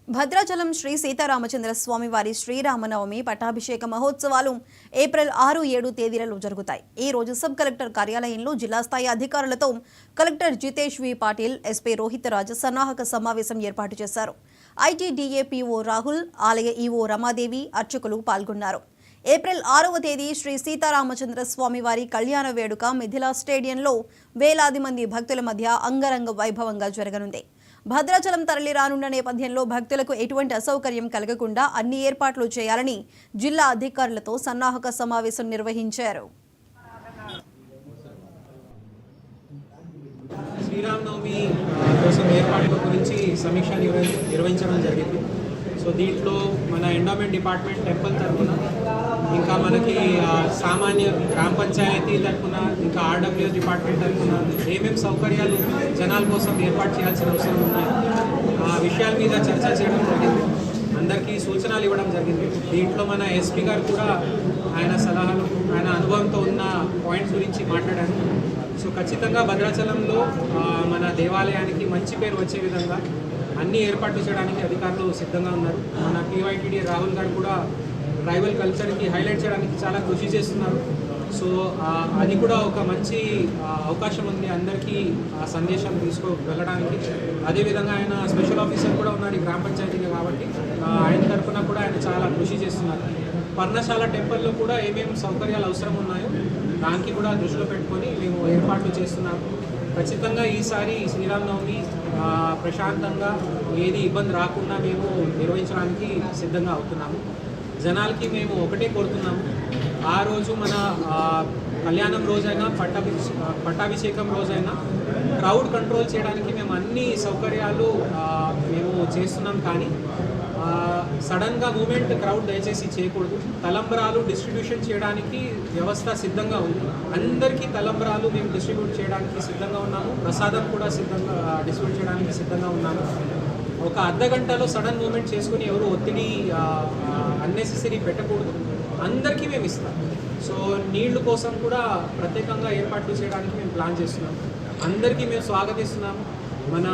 భద్రాచలం శ్రీ సీతారామచంద్ర స్వామి వారి శ్రీరామనవమి పట్టాభిషేక మహోత్సవాలు ఏప్రిల్ 6-7 తేదీలలో జరుగుతాయి. ఈ రోజు సబ్ కలెక్టర్ కార్యాలయంలో జిల్లా స్థాయి అధికారులతో కలెక్టర్ జితేష్ వి పాటిల్, ఎస్పీ రోహిత్ రాజ్ సన్నాహక సమావేశం ఏర్పాటు చేశారు. ఐటీడీఏ పీఓ రాహుల్, ఆలయ ఈవో రమాదేవి, అర్చకులు పాల్గొన్నారు. ఏప్రిల్ 6వ తేదీ శ్రీ సీతారామచంద్ర స్వామి వారి కళ్యాణ వేడుక మిథిలా స్టేడియంలో వేలాది మంది భక్తుల మధ్య అంగరంగ వైభవంగా జరగనుంది. భద్రాచలం తరలి రానున్న నేపథ్యంలో భక్తులకు ఎటువంటి అసౌకర్యం కలగకుండా అన్ని ఏర్పాట్లు చేయాలని జిల్లా అధికారులతో సన్నాహక సమావేశం నిర్వహించారు. శ్రీరామనవమి కోసం ఏర్పాట్ల గురించి సమీక్ష నిర్వహించడం జరిగింది. సో దీంట్లో మన ఎండోమెంట్ డిపార్ట్మెంట్ టెంపుల్ తరఫున, ఇంకా మనకి సామాన్య గ్రామ పంచాయతీ తరఫున, ఇంకా ఆర్డబ్ల్యూఎస్ డిపార్ట్మెంట్ తరఫున ఏమేమి సౌకర్యాలు జనాల కోసం ఏర్పాటు చేయాల్సిన అవసరం ఉన్నాయి ఆ విషయాల మీద చర్చ చేయడం జరిగింది. అందరికీ సూచనలు ఇవ్వడం జరిగింది. దీంట్లో మన ఎస్పీ గారు కూడా ఆయన సలహాలు, ఆయన అనుభవంతో ఉన్న పాయింట్స్ గురించి మాట్లాడారు. సో ఖచ్చితంగా భద్రాచలంలో మన దేవాలయానికి మంచి పేరు వచ్చే విధంగా అన్ని ఏర్పాట్లు చేయడానికి అధికారులు సిద్ధంగా ఉన్నారు. మన పీవైటీడీ రాహుల్ గారు కూడా ట్రైబల్ కల్చర్కి హైలైట్ చేయడానికి చాలా కృషి చేస్తున్నారు. సో అది కూడా ఒక మంచి అవకాశం ఉంది అందరికీ ఆ సందేశం వెళ్ళడానికి. అదేవిధంగా ఆయన స్పెషల్ ఆఫీసర్ కూడా ఉన్నారు ఈ గ్రామ పంచాయతీగా, కాబట్టి ఆయన తరఫున కూడా ఆయన చాలా కృషి చేస్తున్నారు. పర్ణశాల టెంపుల్లో కూడా ఏమేమి సౌకర్యాలు అవసరం ఉన్నాయో దానికి కూడా దృష్టిలో పెట్టుకొని మేము ఏర్పాట్లు చేస్తున్నాము. ఖచ్చితంగా ఈసారి శ్రీరామనవమి ప్రశాంతంగా ఏది ఇబ్బంది రాకుండా మేము నిర్వహించడానికి సిద్ధంగా అవుతున్నాము. జనాలకి మేము ఒకటే కోరుతున్నాము, ఆ రోజు మన కళ్యాణం రోజైనా పట్టాభిషేకం రోజైనా క్రౌడ్ కంట్రోల్ చేయడానికి మేము అన్ని సౌకర్యాలు మేము చేస్తున్నాం. కానీ సడన్గా మూమెంట్ క్రౌడ్ దయచేసి చేయకూడదు. తలంబరాలు డిస్ట్రిబ్యూషన్ చేయడానికి వ్యవస్థ సిద్ధంగా ఉంది. అందరికీ తలంబరాలు మేము డిస్ట్రిబ్యూట్ చేయడానికి సిద్ధంగా ఉన్నాము. ప్రసాదం కూడా డిస్ట్రిబ్యూట్ చేయడానికి సిద్ధంగా ఉన్నాము. ఒక అర్ధ గంటలో సడన్ మూమెంట్ చేసుకుని ఎవరు ఒత్తిడి అన్నెసెసరీ పెట్టకూడదు. అందరికీ మేము ఇస్తాం. సో నీళ్ల కోసం కూడా ప్రత్యేకంగా ఏర్పాట్లు చేయడానికి మేము ప్లాన్ చేస్తున్నాము. అందరికీ మేము స్వాగతిస్తున్నాము. మన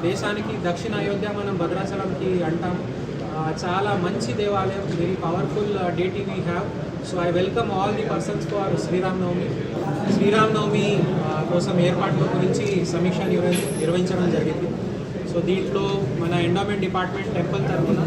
దేశానికి దక్షిణ అయోధ్య మనం భద్రాచలంకి అంటాం. చాలా మంచి దేవాలయం, very powerful deity we have. So I welcome all the persons for Sri Rama Navami కోసం ఏర్పాట్ల గురించి సమీక్ష నిర్వహించడం జరిగింది. సో దీంట్లో మన ఎండోమెంట్ డిపార్ట్మెంట్ టెంపుల్ తరఫున,